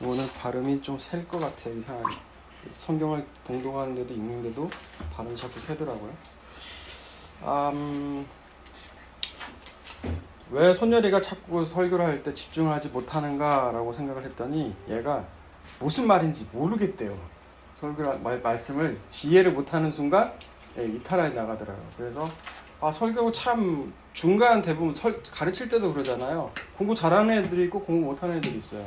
오늘 발음이 좀 셀 것 같아요. 이상하게. 성경을 봉독하는데도 읽는데도 발음이 자꾸 새더라고요. 왜 손열이가 자꾸 설교를 할 때 집중을 하지 못하는가라고 생각을 했더니 얘가 무슨 말인지 모르겠대요. 말씀을 지혜를 못하는 순간 이탈이 나가더라고요. 그래서 설교 참 중간 대부분 가르칠 때도 그러잖아요. 공부 잘하는 애들이 있고 공부 못하는 애들이 있어요.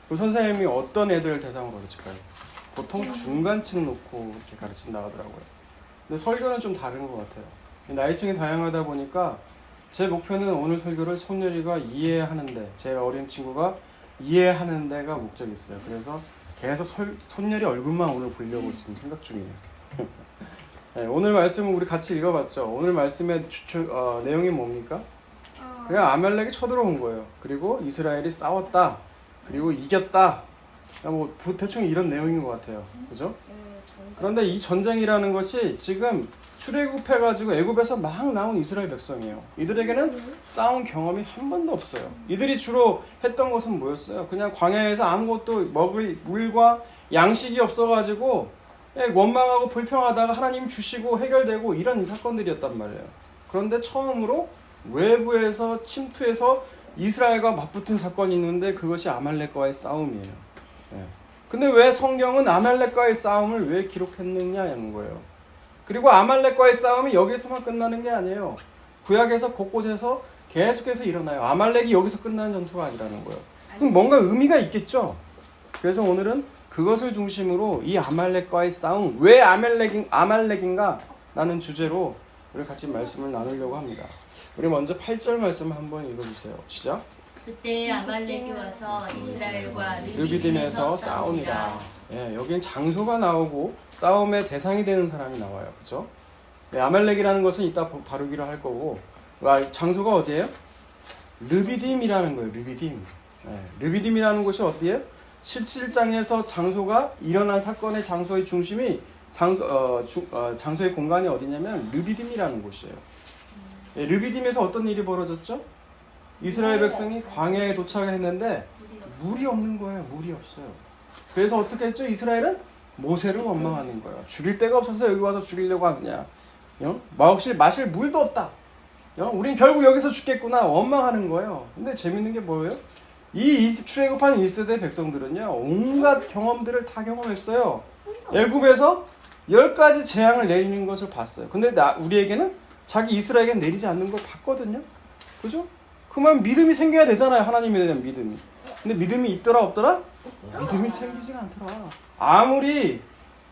그 선생님이 어떤 애들을 대상으로 가르칠까요? 보통 중간층 놓고 이렇게 가르친다고 하더라고요. 근데 설교는 좀 다른 것 같아요. 나이층이 다양하다 보니까 제 목표는 오늘 설교를 손열이가 이해하는데, 제일 어린 친구가 이해하는 데가 목적이 있어요. 그래서 계속 손열이 얼굴만 오늘 보려고 지금 생각 중이에요. 네, 오늘 말씀은 우리 같이 읽어봤죠. 오늘 말씀의 내용이 뭡니까? 그냥 아말렉이 쳐들어온 거예요. 그리고 이스라엘이 싸웠다. 그리고 이겼다. 뭐 대충 이런 내용인 것 같아요. 그죠? 그런데 이 전쟁이라는 것이 지금 출애굽해가지고 애굽에서 막 나온 이스라엘 백성이에요. 이들에게는 싸운 경험이 한 번도 없어요. 이들이 주로 했던 것은 뭐였어요? 그냥 광야에서 아무것도 먹을 물과 양식이 없어가지고 원망하고 불평하다가 하나님 주시고 해결되고 이런 사건들이었단 말이에요. 그런데 처음으로 외부에서 침투해서 이스라엘과 맞붙은 사건이 있는데 그것이 아말렉과의 싸움이에요. 근데 왜 성경은 아말렉과의 싸움을 왜 기록했느냐는 거예요. 그리고 아말렉과의 싸움이 여기서만 끝나는 게 아니에요. 구약에서 곳곳에서 계속해서 일어나요. 아말렉이 여기서 끝나는 전투가 아니라는 거예요. 그럼 뭔가 의미가 있겠죠. 그래서 오늘은 그것을 중심으로 이 아말렉과의 싸움, 왜 아말렉인가? 라는 주제로 우리 같이 말씀을 나누려고 합니다. 우리 먼저 8절 말씀을 한번 읽어주세요. 시작. 그때 아말렉이 와서 이스라엘과 르비딤에서 싸우니라. 여기는 장소가 나오고 싸움의 대상이 되는 사람이 나와요. 그렇죠? 아말렉이라는 것은 이따 다루기로 할 거고, 장소가 어디예요? 르비딤이라는 거예요. 르비딤이라는 곳이 어디예요? 17장에서 장소가 일어난 사건의 장소의 중심이 장소의 공간이 어디냐면 르비딤이라는 곳이에요. 르비딤에서 어떤 일이 벌어졌죠? 이스라엘 백성이 광야에 도착을 했는데 물이 없는 거예요. 물이 없어요. 그래서 어떻게 했죠? 이스라엘은 모세를 원망하는 거예요. 죽일 데가 없어서 여기 와서 죽이려고 하느냐. 마실 물도 없다. 우린 결국 여기서 죽겠구나. 원망하는 거예요. 근데 재밌는 게 뭐예요? 이 출애굽한 1세대 백성들은요, 온갖 경험들을 다 경험했어요. 애굽에서 10가지 재앙을 내리는 것을 봤어요. 근데 우리에게는 자기 이스라엘에게 내리지 않는 걸 봤거든요. 그죠? 그러면 믿음이 생겨야 되잖아요. 하나님에 대한 믿음이. 근데 믿음이 있더라 없더라? 믿음이 생기지가 않더라. 아무리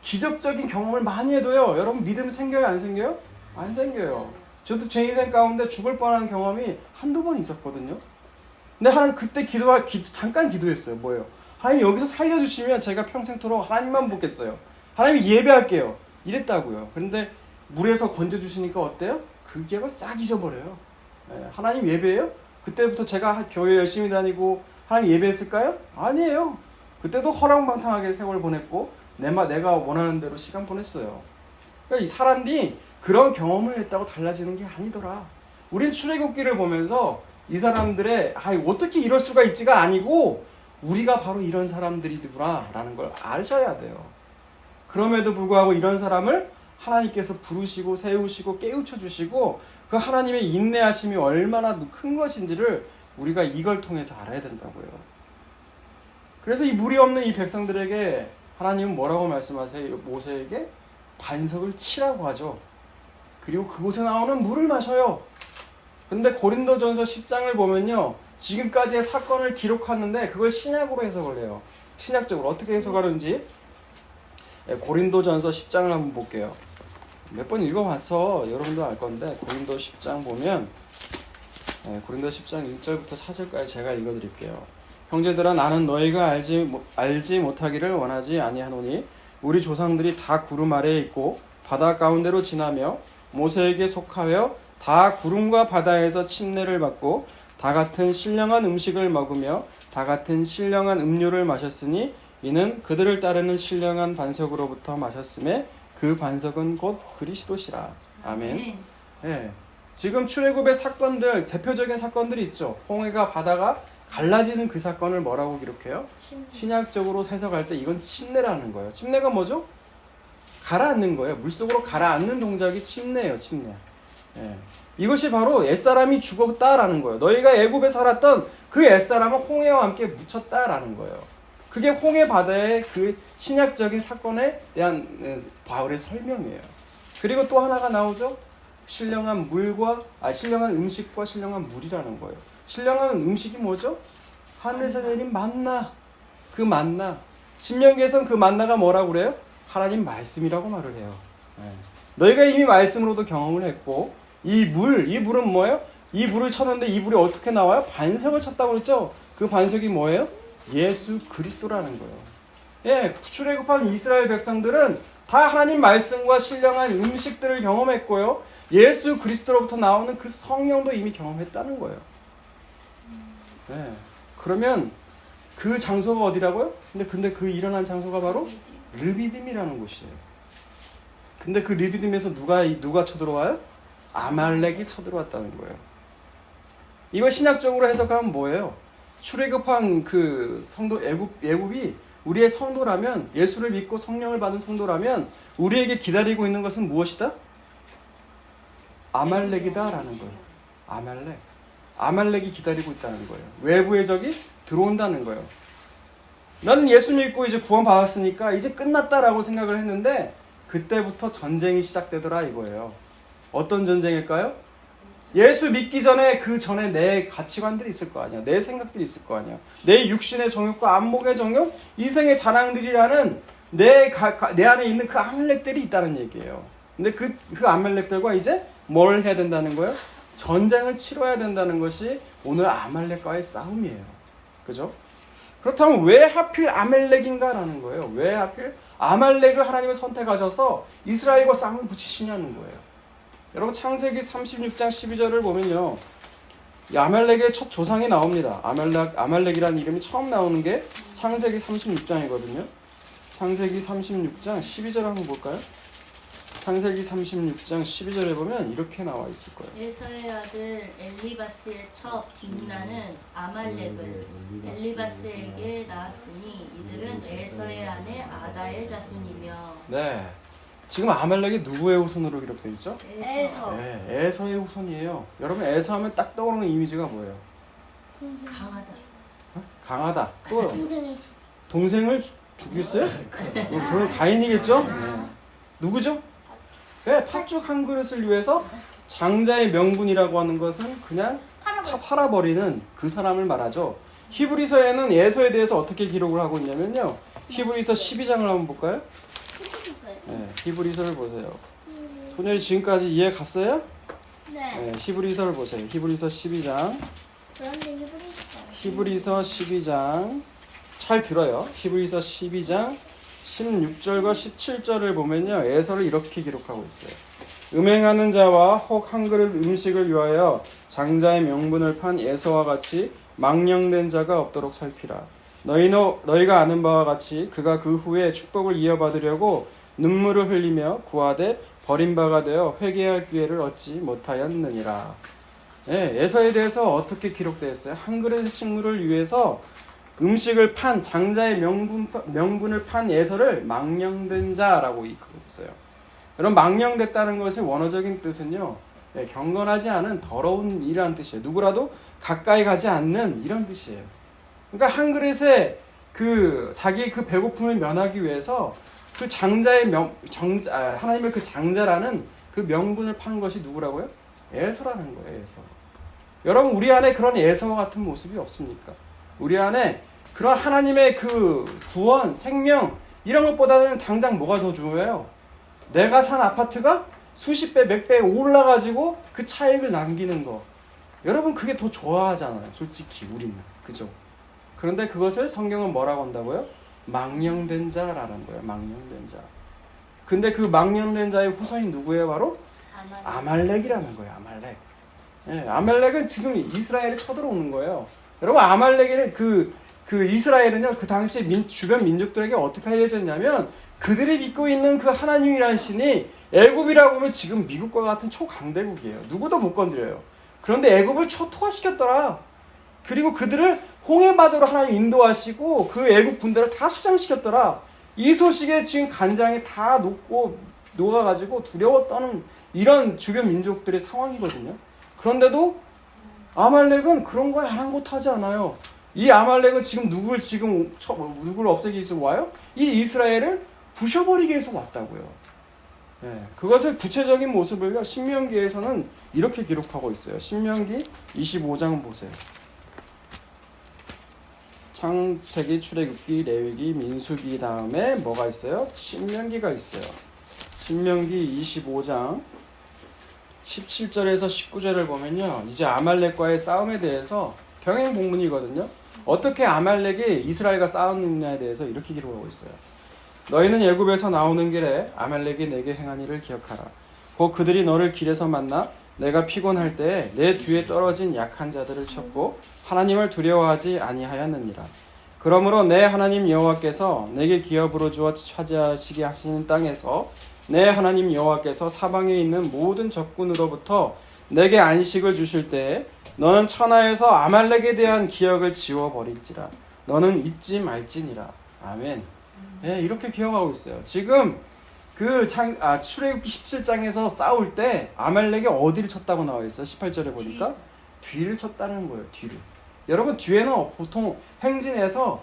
기적적인 경험을 많이 해도요, 여러분 믿음 생겨요 안 생겨요? 안 생겨요. 저도 제 인생 가운데 죽을 뻔한 경험이 한두 번 있었거든요. 근데 하나님 그때 잠깐 기도했어요. 뭐예요? 하나님 여기서 살려주시면 제가 평생토록 하나님만 보겠어요. 하나님 예배할게요. 이랬다고요. 그런데 물에서 건져주시니까 어때요? 그 기회가 싹 잊어버려요. 하나님 예배예요? 그때부터 제가 교회 열심히 다니고 하나님 예배했을까요? 아니에요. 그때도 허랑방탕하게 세월 보냈고 내가 원하는 대로 시간 보냈어요. 그러니까 이 사람들이 그런 경험을 했다고 달라지는 게 아니더라. 우린 출애굽기를 보면서 이 사람들의 어떻게 이럴 수가 있지가 아니고 우리가 바로 이런 사람들이구나 라는 걸 아셔야 돼요. 그럼에도 불구하고 이런 사람을 하나님께서 부르시고 세우시고 깨우쳐 주시고 그 하나님의 인내하심이 얼마나 큰 것인지를 우리가 이걸 통해서 알아야 된다고요. 그래서 이 물이 없는 이 백성들에게 하나님은 뭐라고 말씀하세요? 모세에게 반석을 치라고 하죠. 그리고 그곳에 나오는 물을 마셔요. 근데 고린도전서 10장을 보면요, 지금까지의 사건을 기록하는데 그걸 신약으로 해석을 해요. 신약적으로 어떻게 해석하는지 고린도전서 10장을 한번 볼게요. 몇 번 읽어봐서 여러분도 알 건데, 고린도 10장 보면 고린도 10장 1절부터 4절까지 제가 읽어드릴게요. 형제들아, 나는 너희가 알지 못하기를 원하지 아니하노니 우리 조상들이 다 구름 아래에 있고 바다 가운데로 지나며 모세에게 속하여 다 구름과 바다에서 침례를 받고 다 같은 신령한 음식을 먹으며 다 같은 신령한 음료를 마셨으니 이는 그들을 따르는 신령한 반석으로부터 마셨음에 그 반석은 곧 그리스도시라. 아멘. 지금 출애굽의 사건들, 대표적인 사건들이 있죠. 홍해가 바다가 갈라지는 그 사건을 뭐라고 기록해요? 신약적으로 해석할 때 이건 침례라는 거예요. 침례가 뭐죠? 가라앉는 거예요. 물속으로 가라앉는 동작이 침례예요. 침례. 예. 이것이 바로 옛사람이 죽었다라는 거예요. 너희가 애굽에 살았던 그 옛사람은 홍해와 함께 묻혔다라는 거예요. 그게 홍해 바다의 그 신약적인 사건에 대한 바울의 설명이에요. 그리고 또 하나가 나오죠. 신령한 음식과 신령한 물이라는 거예요. 신령한 음식이 뭐죠? 하늘에서 내린 만나. 그 만나. 신명기에서는 그 만나가 뭐라고 그래요? 하나님 말씀이라고 말을 해요. 네. 너희가 이미 말씀으로도 경험을 했고 이 물은 뭐예요? 이 물을 쳤는데 이 물이 어떻게 나와요? 반석을 쳤다고 그랬죠? 그 반석이 뭐예요? 예수 그리스도라는 거예요. 예, 출애굽한 이스라엘 백성들은 다 하나님 말씀과 신령한 음식들을 경험했고요. 예수 그리스도로부터 나오는 그 성령도 이미 경험했다는 거예요. 예, 그러면 그 장소가 어디라고요? 근데 그 일어난 장소가 바로 르비딤이라는 곳이에요. 근데 그 르비딤에서 누가 쳐들어와요? 아말렉이 쳐들어왔다는 거예요. 이거 신약적으로 해석하면 뭐예요? 출애굽한 그 성도 애굽이 우리의 성도라면, 예수를 믿고 성령을 받은 성도라면 우리에게 기다리고 있는 것은 무엇이다? 아말렉이다라는 거예요. 아말렉이 기다리고 있다는 거예요. 외부의 적이 들어온다는 거예요. 나는 예수 믿고 이제 구원 받았으니까 이제 끝났다라고 생각을 했는데 그때부터 전쟁이 시작되더라 이거예요. 어떤 전쟁일까요? 예수 믿기 전에 그 전에 내 가치관들이 있을 거 아니야. 내 생각들이 있을 거 아니야. 내 육신의 정욕과 안목의 정욕, 이생의 자랑들이라는 내 안에 있는 그 아말렉들이 있다는 얘기예요. 근데 그 아말렉들과 이제 뭘 해야 된다는 거예요? 전쟁을 치러야 된다는 것이 오늘 아말렉과의 싸움이에요. 그죠? 그렇다면 왜 하필 아말렉인가라는 거예요. 왜 하필 아말렉을 하나님을 선택하셔서 이스라엘과 싸움을 붙이시냐는 거예요. 여러분 창세기 36장 12절을 보면요. 이 아말렉의 첫 조상이 나옵니다. 아말렉이라는 이름이 처음 나오는 게 창세기 36장이거든요. 창세기 36장 12절 한번 볼까요? 창세기 36장 12절에 보면 이렇게 나와 있을 거예요. 에서의 아들 엘리바스의 첩 딥나는 아말렉을 엘리바스에게 낳았으니 이들은 에서의 아내 아다의 자손이며. 네. 지금 아말렉이 누구의 후손으로 기록되어 있죠? 에서. 네, 에서의 후손이에요. 여러분 에서 하면 딱 떠오르는 이미지가 뭐예요? 강하다. 강하다. 또요? 동생을 죽였어요? 그럼 가인이겠죠? 네. 누구죠? 네, 팥죽 한 그릇을 위해서 장자의 명분이라고 하는 것은 그냥 팔아버리는 그 사람을 말하죠. 히브리서에는 에서에 대해서 어떻게 기록을 하고 있냐면요. 히브리서 12장을 한번 볼까요? 네, 히브리서를 보세요. 소녀이 지금까지 이해 갔어요? 네. 히브리서를 보세요. 히브리서 12장. 히브리서 12장. 잘 들어요. 히브리서 12장 16절과 17절을 보면요. 에서를 이렇게 기록하고 있어요. 음행하는 자와 혹 한 그릇 음식을 위하여 장자의 명분을 판 에서와 같이 망령된 자가 없도록 살피라. 너희가 아는 바와 같이 그가 그 후에 축복을 이어받으려고 눈물을 흘리며 구하되 버림바가 되어 회개할 기회를 얻지 못하였느니라. 네, 에서에 대해서 어떻게 기록되어 있어요? 한 그릇 식물을 위해서 음식을 판 장자의 명분을 판 에서를 망령된 자라고 있어요. 여러분 망령됐다는 것의 원어적인 뜻은요. 네, 경건하지 않은 더러운 이라는 뜻이에요. 누구라도 가까이 가지 않는 이런 뜻이에요. 그러니까 한 그릇에 자기 그 배고픔을 면하기 위해서 그 하나님의 그 장자라는 그 명분을 판 것이 누구라고요? 에서라는 거예요. 에서. 여러분 우리 안에 그런 에서와 같은 모습이 없습니까? 우리 안에 그런 하나님의 그 구원, 생명 이런 것보다는 당장 뭐가 더 중요해요? 내가 산 아파트가 수십 배, 몇 배 올라가지고 그 차익을 남기는 거. 여러분 그게 더 좋아하잖아요. 솔직히 우리는. 그죠? 그런데 그것을 성경은 뭐라고 한다고요? 망령된 자라는 거예요. 망령된 자. 근데 그 망령된 자의 후손이 누구예요? 바로 아말렉이라는 거예요. 아말렉. 예, 아말렉은 지금 이스라엘에 쳐들어오는 거예요. 여러분 아말렉은 그 이스라엘은요 그 당시 주변 민족들에게 어떻게 알려졌냐면 그들이 믿고 있는 그 하나님이라는 신이 애굽이라고 하면 지금 미국과 같은 초강대국이에요. 누구도 못 건드려요. 그런데 애굽을 초토화시켰더라. 그리고 그들을 홍해바다로 하나님 인도하시고 그 애국 군대를 다 수장시켰더라. 이 소식에 지금 간장이 다 녹아가지고 두려워 떠는 이런 주변 민족들의 상황이거든요. 그런데도 아말렉은 그런 거에 아랑곳하지 않아요. 이 아말렉은 지금 누구를 없애기 위해서 와요? 이 이스라엘을 부셔버리기 위해서 왔다고요. 예, 그것을 구체적인 모습을요 신명기에서는 이렇게 기록하고 있어요. 신명기 25장 보세요. 창세기, 출애굽기, 레위기, 민수기 다음에 뭐가 있어요? 신명기가 있어요. 신명기 25장 17절에서 19절을 보면요, 이제 아말렉과의 싸움에 대해서 병행복문이거든요. 어떻게 아말렉이 이스라엘과 싸웠느냐에 대해서 이렇게 기록하고 있어요. 너희는 애굽에서 나오는 길에 아말렉이 내게 행한 일을 기억하라. 곧 그들이 너를 길에서 만나 내가 피곤할 때에 내 뒤에 떨어진 약한 자들을 쳤고 하나님을 두려워하지 아니하였느니라. 그러므로 내 하나님 여호와께서 내게 기업으로 주어 차지하시게 하시는 땅에서 내 하나님 여호와께서 사방에 있는 모든 적군으로부터 내게 안식을 주실 때에 너는 천하에서 아말렉에 대한 기억을 지워버릴지라. 너는 잊지 말지니라. 아멘. 네, 이렇게 기억하고 있어요. 지금 출애굽기 17장에서 싸울 때 아말렉이 어디를 쳤다고 나와 있어요? 18절에 보니까 뒤를 쳤다는 거예요. 뒤를. 여러분, 뒤에는 보통 행진해서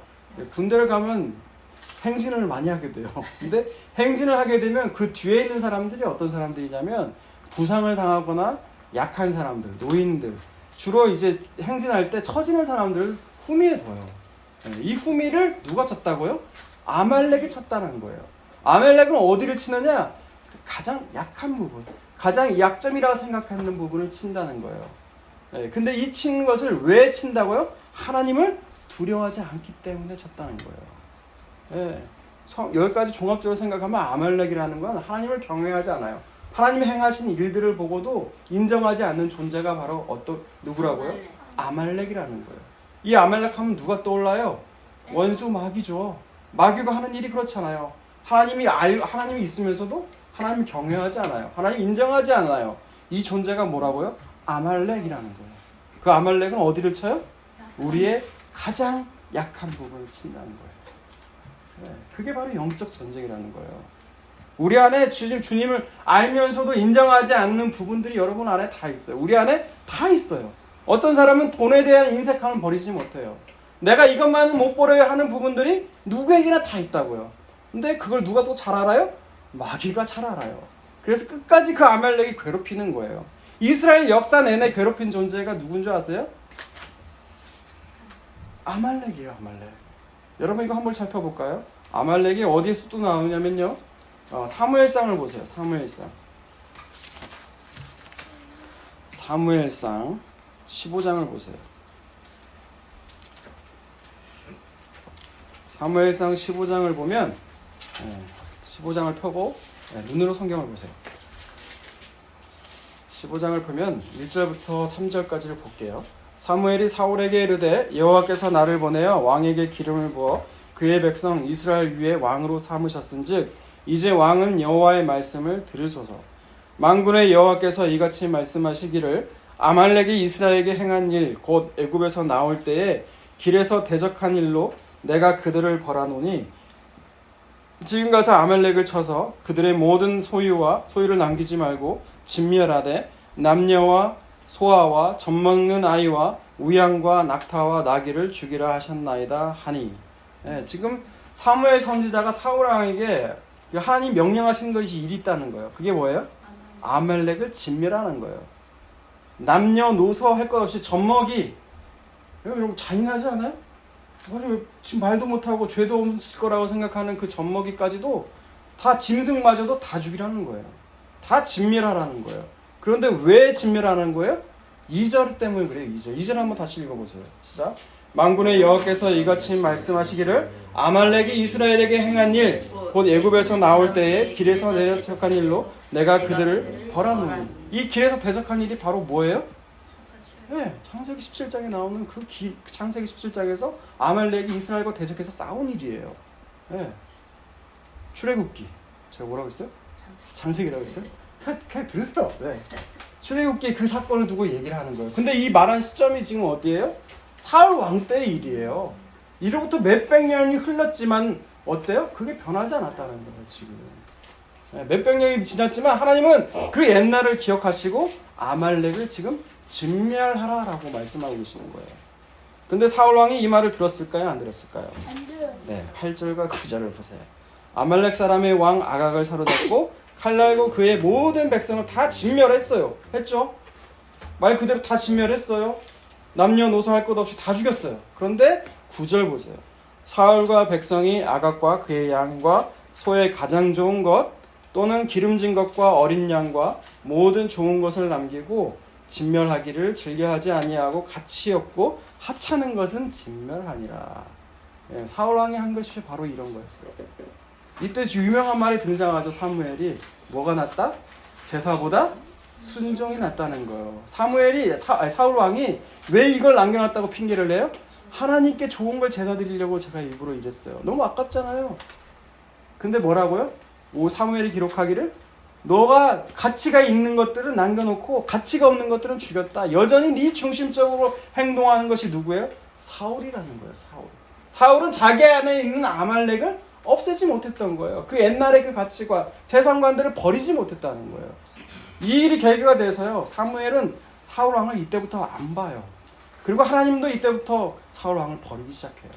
군대를 가면 행진을 많이 하게 돼요. 근데 행진을 하게 되면 그 뒤에 있는 사람들이 어떤 사람들이냐면 부상을 당하거나 약한 사람들, 노인들, 주로 이제 행진할 때 처지는 사람들을 후미에 둬요. 이 후미를 누가 쳤다고요? 아말렉이 쳤다는 거예요. 아말렉은 어디를 치느냐? 가장 약한 부분, 가장 약점이라고 생각하는 부분을 친다는 거예요. 근데 이 치는 것을 왜 친다고요? 하나님을 두려워하지 않기 때문에 쳤다는 거예요. 여기까지 종합적으로 생각하면 아말렉이라는 건 하나님을 경외하지 않아요. 하나님이 행하신 일들을 보고도 인정하지 않는 존재가 바로 누구라고요? 아말렉이라는 거예요. 이 아말렉 하면 누가 떠올라요? 원수 마귀죠. 마귀가 하는 일이 그렇잖아요. 하나님이 있으면서도 하나님 경외하지 않아요. 하나님 인정하지 않아요. 이 존재가 뭐라고요? 아말렉이라는 거예요. 그 아말렉은 어디를 쳐요? 우리의 가장 약한 부분을 친다는 거예요. 그게 바로 영적 전쟁이라는 거예요. 우리 안에 주님을 알면서도 인정하지 않는 부분들이 여러분 안에 다 있어요. 우리 안에 다 있어요. 어떤 사람은 돈에 대한 인색함을 버리지 못해요. 내가 이것만은 못 버려야 하는 부분들이 누구에게나 다 있다고요. 근데 그걸 누가 또 잘 알아요? 마귀가 잘 알아요. 그래서 끝까지 그 아말렉이 괴롭히는 거예요. 이스라엘 역사 내내 괴롭힌 존재가 누군 줄 아세요? 아말렉이에요. 아말렉. 여러분 이거 한번 살펴볼까요? 아말렉이 어디에서 또 나오냐면요, 사무엘상을 보세요. 사무엘상 15장을 보세요. 사무엘상 15장을 보면 15장을 펴고 눈으로 성경을 보세요. 15장을 보면 1절부터 3절까지를 볼게요. 사무엘이 사울에게 이르되 여호와께서 나를 보내어 왕에게 기름을 부어 그의 백성 이스라엘 위에 왕으로 삼으셨은즉 이제 왕은 여호와의 말씀을 들으소서. 만군의 여호와께서 이같이 말씀하시기를 아말렉이 이스라엘에게 행한 일 곧 애굽에서 나올 때에 길에서 대적한 일로 내가 그들을 벌하노니 지금 가서 아말렉을 쳐서 그들의 모든 소유를 남기지 말고 진멸하되 남녀와 소아와 젖먹는 아이와 우양과 낙타와 나귀를 죽이라 하셨나이다 하니. 지금 사무엘 선지자가 사울 왕에게 하나님 명령하신 것이 일이 있다는 거예요. 그게 뭐예요? 아말렉을 진멸하는 거예요. 남녀노소 할 것 없이 젖먹이. 여러분 잔인하지 않아요? 지금 말도 못하고 죄도 없을 거라고 생각하는 그 젖먹이까지도 다 짐승마저도 다 죽이라는 거예요. 다 진멸하라는 거예요. 그런데 왜 진멸하는 거예요? 2절 때문에 그래요. 2절 한번 다시 읽어보세요. 시작. 만군의 여호와께서 이같이 말씀하시기를 아말렉이 이스라엘에게 행한 일 곧 애굽에서 나올 때에 길에서 대적한 일로 내가 그들을 벌하노니. 이 길에서 대적한 일이 바로 뭐예요? 창세기 17장에 나오는 창세기 17장에서 아말렉이 이스라엘과 대적해서 싸운 일이에요. 출애굽기. 제가 뭐라고 했어요? 창세기라고 했어요? 그냥 들으세요. 출애굽기 그 사건을 두고 얘기를 하는 거예요. 근데 이 말한 시점이 지금 어디예요? 사울 왕 때의 일이에요. 이로부터 몇백 년이 흘렀지만 어때요? 그게 변하지 않았다는 거예요, 지금. 몇백 년이 지났지만 하나님은 그 옛날을 기억하시고 아말렉을 지금 진멸하라라고 말씀하고 계시는 거예요. 근데 사울 왕이 이 말을 들었을까요? 안 들었을까요? 안 들어요. 네, 8절과 9절을 보세요. 아말렉 사람의 왕 아각을 사로잡고 칼 날고 그의 모든 백성을 다 진멸했어요. 했죠? 말 그대로 다 진멸했어요. 남녀노소 할 것 없이 다 죽였어요. 그런데 9절 보세요. 사울과 백성이 아각과 그의 양과 소의 가장 좋은 것 또는 기름진 것과 어린 양과 모든 좋은 것을 남기고 진멸하기를 즐겨하지 아니하고 가치없고 하찮은 것은 진멸하니라. 예, 사울 왕이 한 것이 바로 이런 거였어요. 이때 유명한 말이 등장하죠. 사무엘이 뭐가 낫다? 제사보다 순종이 낫다는 거예요. 사울 왕이 왜 이걸 남겨놨다고 핑계를 내요? 하나님께 좋은 걸 제사 드리려고 제가 일부러 이랬어요. 너무 아깝잖아요. 근데 뭐라고요? 사무엘이 기록하기를 너가 가치가 있는 것들은 남겨놓고 가치가 없는 것들은 죽였다. 여전히 네 중심적으로 행동하는 것이 누구예요? 사울이라는 거예요. 사울은 자기 안에 있는 아말렉을 없애지 못했던 거예요. 그 옛날의 그 가치관, 세상관들을 버리지 못했다는 거예요. 이 일이 계기가 돼서요. 사무엘은 사울 왕을 이때부터 안 봐요. 그리고 하나님도 이때부터 사울 왕을 버리기 시작해요.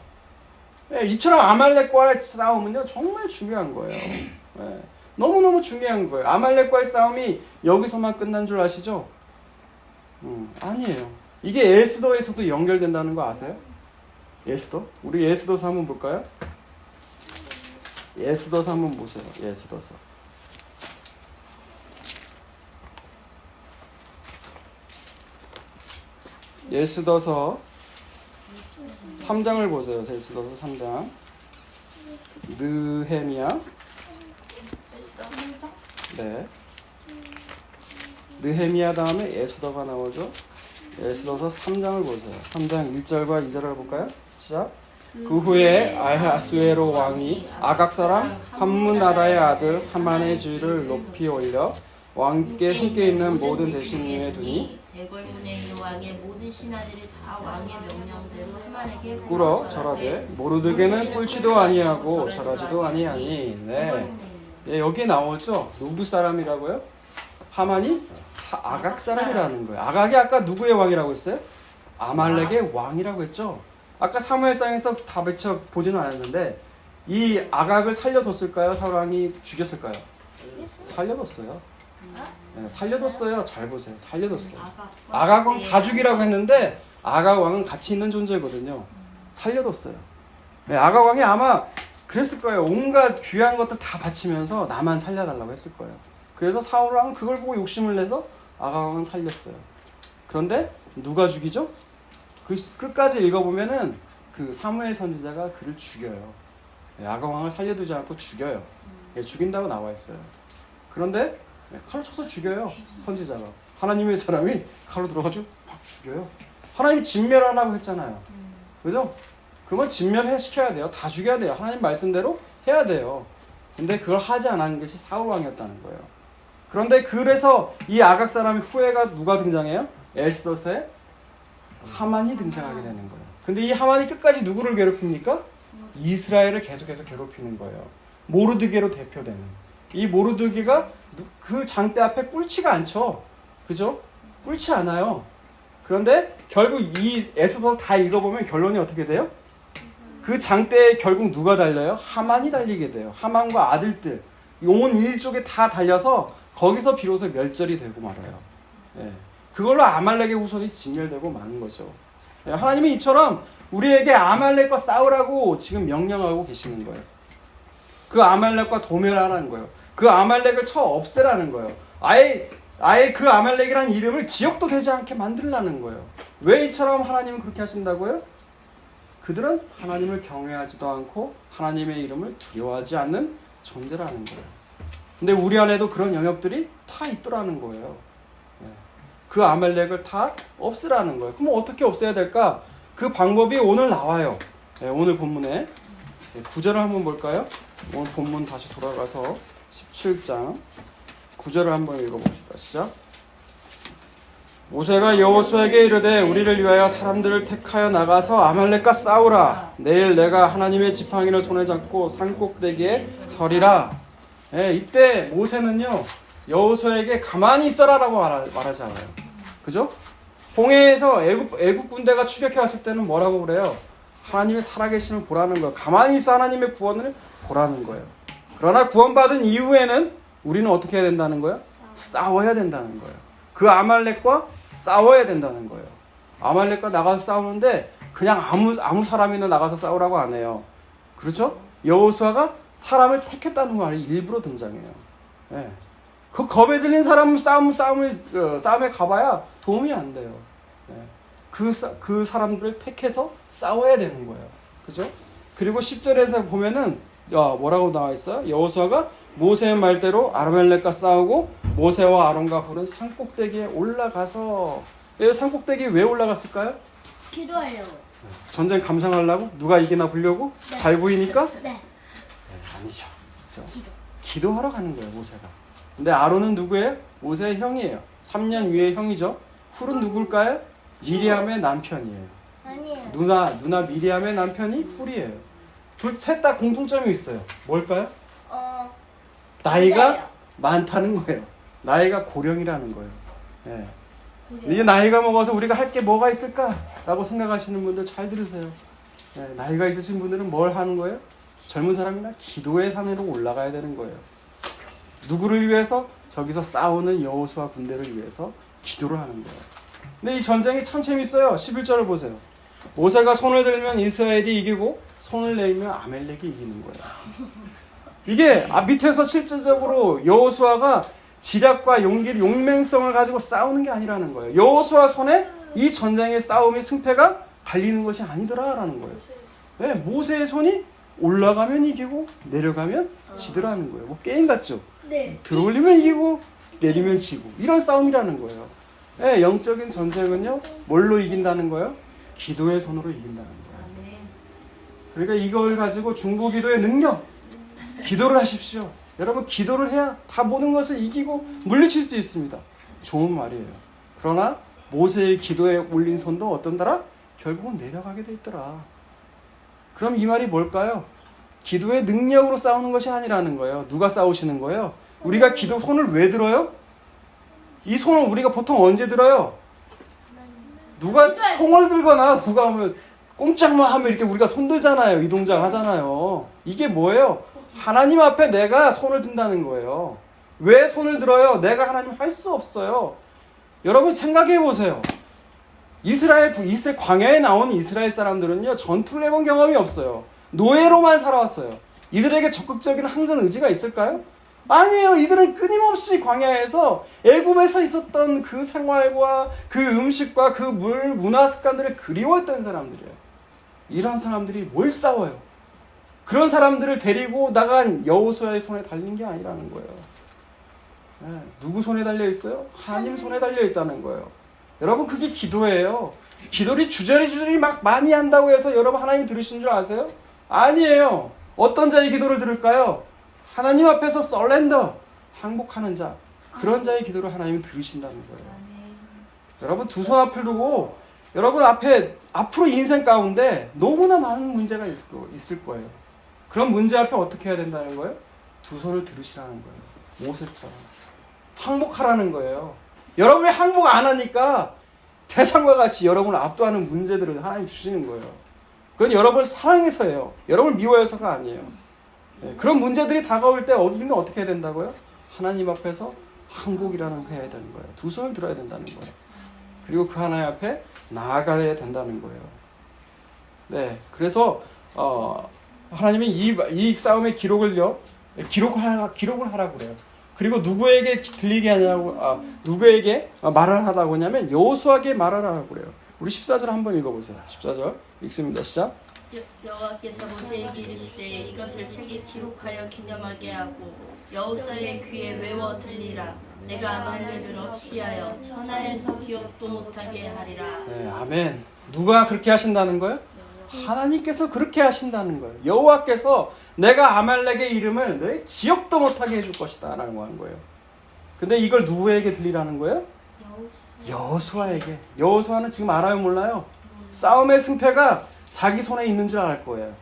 예, 이처럼 아말렉과의 싸움은요 정말 중요한 거예요. 예, 너무너무 중요한 거예요. 아말렉과의 싸움이 여기서만 끝난 줄 아시죠? 아니에요. 이게 에스더에서도 연결된다는 거 아세요? 에스더? 우리 에스더서 한번 볼까요? 에스더서 한번 보세요. 에스더서. 에스더서 3장을 보세요. 에스더서 3장. 느헤미야. 네. 느헤미야 다음에 에스더가 나오죠. 에스더서 3장을 보세요. 3장 1절과 2절을 볼까요? 시작. 그 후에 아하수에로 왕이 아각 사람 함문나다의 아들 하만의 주의를 높이 올려 왕께 함께 있는 모든 대신 위에 두니 대궐문에 있는 왕의 모든 신하들이 다 왕의 명령대로 하만에게 꿇어 절하되 모르드게는 꿇지도 아니하고 절하지도 아니하니. 네. 예, 여기 나오죠. 누구 사람이라고요? 하만이 아각 사람이라는 거예요. 아각이 아까 누구의 왕이라고 했어요? 아말렉의 왕이라고 했죠. 아까 사무엘상에서 다 배쳐 보지는 않았는데 이 아각을 살려뒀을까요? 사울 왕이 죽였을까요? 살려뒀어요. 네, 살려뒀어요. 잘 보세요. 살려뒀어요. 아각 왕 다 죽이라고 했는데 아각 왕은 가치 있는 존재거든요. 살려뒀어요. 네, 아각 왕이 아마 그랬을 거예요. 온갖 귀한 것들 다 바치면서 나만 살려달라고 했을 거예요. 그래서 사울 왕은 그걸 보고 욕심을 내서 아각 왕은 살렸어요. 그런데 누가 죽이죠? 그 끝까지 읽어보면은 그 사무엘 선지자가 그를 죽여요. 아각 왕을 살려두지 않고 죽여요. 죽인다고 나와 있어요. 그런데 칼로 쳐서 죽여요. 선지자가. 하나님의 사람이 칼로 들어가지고 막 죽여요. 하나님이 진멸하라고 했잖아요. 그죠? 그건 진멸시켜야 돼요. 다 죽여야 돼요. 하나님 말씀대로 해야 돼요. 근데 그걸 하지 않은 것이 사울 왕이었다는 거예요. 그런데 그래서 이 아각 사람의 후예가 누가 등장해요? 에스더서에 하만이 등장하게 되는 거예요. 근데 이 하만이 끝까지 누구를 괴롭힙니까? 이스라엘을 계속해서 괴롭히는 거예요. 모르드게로 대표되는. 이 모르드게가 그 장대 앞에 꿇지가 않죠. 그죠? 꿇지 않아요. 그런데 결국 이 에스더 다 읽어보면 결론이 어떻게 돼요? 그 장대에 결국 누가 달려요? 하만이 달리게 돼요. 하만과 아들들 온 일족에 다 달려서 거기서 비로소 멸절이 되고 말아요. 예. 그걸로 아말렉의 후손이 진멸되고 마는 거죠. 예. 하나님이 이처럼 우리에게 아말렉과 싸우라고 지금 명령하고 계시는 거예요. 그 아말렉과 도멸하라는 거예요. 그 아말렉을 쳐 없애라는 거예요. 아예 그 아말렉이라는 이름을 기억도 되지 않게 만들라는 거예요. 왜 이처럼 하나님은 그렇게 하신다고요? 그들은 하나님을 경외하지도 않고 하나님의 이름을 두려워하지 않는 존재라는 거예요. 근데 우리 안에도 그런 영역들이 다 있더라는 거예요. 그 아말렉을 다 없애라는 거예요. 그럼 어떻게 없애야 될까? 그 방법이 오늘 나와요. 오늘 본문에 9절을 한번 볼까요? 오늘 본문 다시 돌아가서 17장 9절을 한번 읽어봅시다. 시작. 모세가 여호수아에게 이르되 우리를 위하여 사람들을 택하여 나가서 아말렉과 싸우라. 내일 내가 하나님의 지팡이를 손에 잡고 산꼭대기에 서리라. 예, 이때 모세는요 여호수아에게 가만히 있어라라고 말하지 않아요. 그죠? 홍해에서 애굽 군대가 추격해 왔을 때는 뭐라고 그래요? 하나님의 살아계심을 보라는 거예요. 가만히 있어 하나님의 구원을 보라는 거예요. 그러나 구원받은 이후에는 우리는 어떻게 해야 된다는 거예요? 싸워야 된다는 거예요. 그 아말렉과 싸워야 된다는 거예요. 아말렉과 나가서 싸우는데 그냥 아무 사람이나 나가서 싸우라고 안 해요. 그렇죠? 여호수아가 사람을 택했다는 말이 일부러 등장해요. 예. 그 겁에 질린 사람은 싸움에 가봐야 도움이 안 돼요. 예. 그 사람들을 택해서 싸워야 되는 거예요. 그죠? 그리고 10절에서 보면은 뭐라고 나와 있어요? 여호수아가 모세의 말대로 아말렉과 싸우고 모세와 아론과 훌은 산꼭대기에 올라가서 산꼭대기에 왜 올라갔을까요? 기도해요. 전쟁 감상하려고? 누가 이기나 보려고? 네. 잘 보이니까? 네. 아니죠. 그죠? 기도. 기도하러 가는 거예요, 모세가. 근데 아론은 누구예요? 모세의 형이에요. 3년 위의 형이죠. 훌은 누굴까요? 미리암의 남편이에요. 아니에요. 누나 미리암의 남편이 훌이에요. 셋 다 공통점이 있어요. 뭘까요? 나이가 맞아요. 많다는 거예요. 나이가 고령이라는 거예요. 예. 이제 나이가 먹어서 우리가 할 게 뭐가 있을까라고 생각하시는 분들 잘 들으세요. 예, 나이가 있으신 분들은 뭘 하는 거예요? 젊은 사람이나 기도의 산으로 올라가야 되는 거예요. 누구를 위해서? 저기서 싸우는 여호수아 군대를 위해서 기도를 하는 거예요. 근데 이 전쟁이 참 재밌어요. 11절을 보세요. 모세가 손을 들면 이스라엘이 이기고 손을 내리면 아말렉이 이기는 거예요. 이게 밑에서 실질적으로 여호수아가 지략과 용맹성을 가지고 싸우는 게 아니라는 거예요. 여호수아 손에 이 전쟁의 싸움의 승패가 갈리는 것이 아니더라라는 거예요. 네, 모세의 손이 올라가면 이기고 내려가면 지더라는 거예요. 뭐 게임 같죠? 네. 들어올리면 이기고 내리면 지고 이런 싸움이라는 거예요. 네, 영적인 전쟁은요 뭘로 이긴다는 거예요? 기도의 손으로 이긴다는 거예요. 아멘. 그러니까 이걸 가지고 중보기도의 능력, 기도를 하십시오. 여러분 기도를 해야 다 모든 것을 이기고 물리칠 수 있습니다. 좋은 말이에요. 그러나 모세의 기도에 올린 손도 어떤더라? 결국은 내려가게 돼 있더라. 그럼 이 말이 뭘까요? 기도의 능력으로 싸우는 것이 아니라는 거예요. 누가 싸우시는 거예요? 우리가 기도 손을 왜 들어요? 이 손을 우리가 보통 언제 들어요? 누가 총을 들거나 누가 하면 꼼짝마 하면 이렇게 우리가 손 들잖아요. 이 동작 하잖아요. 이게 뭐예요? 하나님 앞에 내가 손을 든다는 거예요. 왜 손을 들어요? 내가 하나님 할 수 없어요. 여러분 생각해 보세요. 이스라엘 광야에 나온 이스라엘 사람들은요 전투를 해본 경험이 없어요. 노예로만 살아왔어요. 이들에게 적극적인 항전 의지가 있을까요? 아니에요. 이들은 끊임없이 광야에서 애굽에서 있었던 그 생활과 그 음식과 그 문화 습관들을 그리워했던 사람들이에요. 이런 사람들이 뭘 싸워요? 그런 사람들을 데리고 나간 여호수아의 손에 달린 게 아니라는 거예요. 네, 누구 손에 달려 있어요? 하나님 손에 달려 있다는 거예요. 여러분 그게 기도예요. 기도를 주저리 막 많이 한다고 해서 여러분 하나님 들으신 줄 아세요? 아니에요. 어떤 자의 기도를 들을까요? 하나님 앞에서 썰렌더 항복하는 자, 그런 자의 기도를 하나님이 들으신다는 거예요. 아멘. 여러분 두 손 앞을 두고 여러분 앞으로 인생 가운데 너무나 많은 문제가 있을 거예요. 그런 문제 앞에 어떻게 해야 된다는 거예요? 두 손을 들으시라는 거예요. 모세처럼 항복하라는 거예요. 여러분이 항복 안 하니까 대상과 같이 여러분을 압도하는 문제들을 하나님 주시는 거예요. 그건 여러분을 사랑해서예요. 여러분을 미워해서가 아니에요. 네, 그런 문제들이 다가올 때 우리는 어떻게 해야 된다고요? 하나님 앞에서 항복이라는 거 해야 되는 거예요. 두 손을 들어야 된다는 거예요. 그리고 그 하나님 앞에 나아가야 된다는 거예요. 네, 그래서 하나님이 이 싸움의 기록을 하라고 그래요. 그리고 누구에게 들리게 하냐고 누구에게 말을 하라고 하냐면 여호수아에게 말하라고 그래요. 우리 14절 한번 읽어보세요. 14절 읽습니다. 시작. 여호와께서 모세에게 이르시되 이것을 책에 기록하여 기념하게 하고 여호수아의 귀에 외워 들리라. 내가 아말렉을 없이하여 천하에서 기억도 못하게 하리라. 네, 아멘. 누가 그렇게 하신다는 거예요? 하나님께서 그렇게 하신다는 거예요. 여호와께서 내가 아말렉의 이름을 너희 기억도 못하게 해줄 것이다 라는 거예요. 근데 이걸 누구에게 들리라는 거예요? 여호수아에게. 여호수아는 지금 알아요, 몰라요? 싸움의 승패가 자기 손에 있는 줄 알 거예요.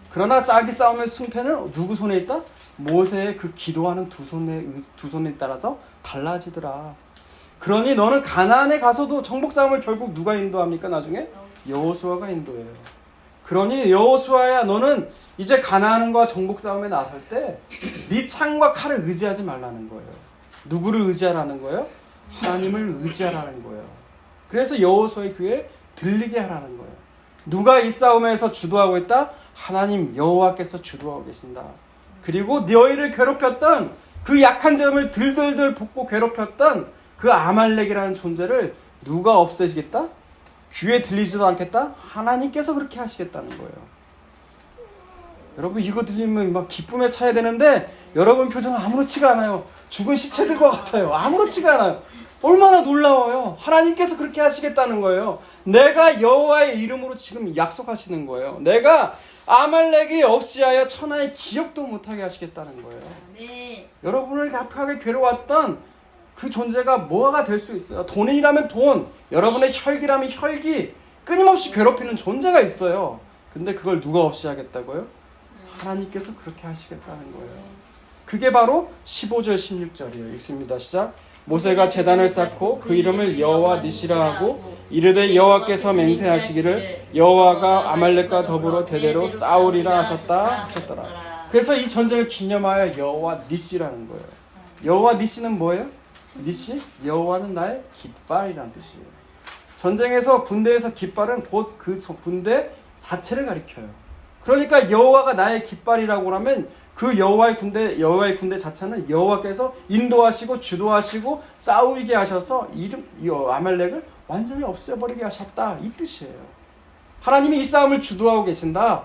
그러나 자기 싸움의 승패는 누구 손에 있다? 모세의 그 기도하는 두 손에 따라서 달라지더라. 그러니 너는 가나안에 가서도 정복 싸움을 결국 누가 인도합니까? 나중에 여호수아가 인도해요. 그러니 여호수아야, 너는 이제 가나안과 정복 싸움에 나설 때 네 창과 칼을 의지하지 말라는 거예요. 누구를 의지하라는 거예요? 하나님을 의지하라는 거예요. 그래서 여호수아의 귀에 들리게 하라는 거예요. 누가 이 싸움에서 주도하고 있다? 하나님 여호와께서 주도하고 계신다. 그리고 너희를 괴롭혔던 그 약한 점을 들들들 볶고 괴롭혔던 그 아말렉이라는 존재를 누가 없애시겠다? 귀에 들리지도 않겠다? 하나님께서 그렇게 하시겠다는 거예요. 여러분, 이거 들리면 막 기쁨에 차야 되는데 여러분 표정은 아무렇지가 않아요. 죽은 시체들과 같아요. 아무렇지가 않아요. 얼마나 놀라워요. 하나님께서 그렇게 하시겠다는 거예요. 내가 여호와의 이름으로 지금 약속하시는 거예요. 내가 아말렉이 없이하여 천하의 기억도 못하게 하시겠다는 거예요. 네. 여러분을 약하게 괴로웠던 그 존재가 뭐가 될 수 있어요? 돈이라면 돈, 여러분의 혈기라면 혈기, 끊임없이 괴롭히는 존재가 있어요. 근데 그걸 누가 없이 하겠다고요? 하나님께서 그렇게 하시겠다는 거예요. 그게 바로 15절 16절이에요. 읽습니다. 시작. 모세가 제단을 쌓고 그 이름을 여호와 니시라 하고 이르되 여호와께서 맹세하시기를 여호와가 아말렉과 더불어 대대로 싸우리라 하셨더라. 그래서 이 전쟁을 기념하여 여호와 니시라는 거예요. 여호와 니시는 뭐예요? 니시? 여호와는 나의 깃발이라는 뜻이에요. 전쟁에서 군대에서 깃발은 곧 그 군대 자체를 가리켜요. 그러니까 여호와가 나의 깃발이라고 하면 그 여호와의 군대 자체는 여호와께서 인도하시고 주도하시고 싸우게 하셔서 이 아말렉을 완전히 없애버리게 하셨다, 이 뜻이에요. 하나님이 이 싸움을 주도하고 계신다.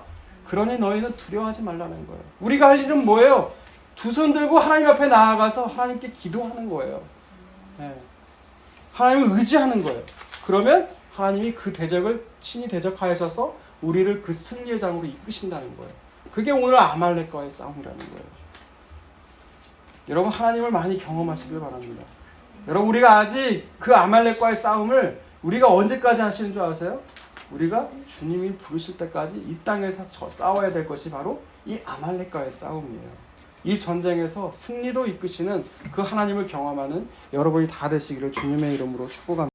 그러니 너희는 두려워하지 말라는 거예요. 우리가 할 일은 뭐예요? 두 손 들고 하나님 앞에 나아가서 하나님께 기도하는 거예요. 네. 하나님을 의지하는 거예요. 그러면 하나님이 그 대적을 친히 대적하셔서 우리를 그 승리의 장으로 이끄신다는 거예요. 그게 오늘 아말렉과의 싸움이라는 거예요. 여러분, 하나님을 많이 경험하시길 바랍니다. 여러분, 우리가 아직 그 아말렉과의 싸움을 우리가 언제까지 하시는 줄 아세요? 우리가 주님이 부르실 때까지 이 땅에서 싸워야 될 것이 바로 이 아말렉과의 싸움이에요. 이 전쟁에서 승리로 이끄시는 그 하나님을 경험하는 여러분이 다 되시기를 주님의 이름으로 축복합니다.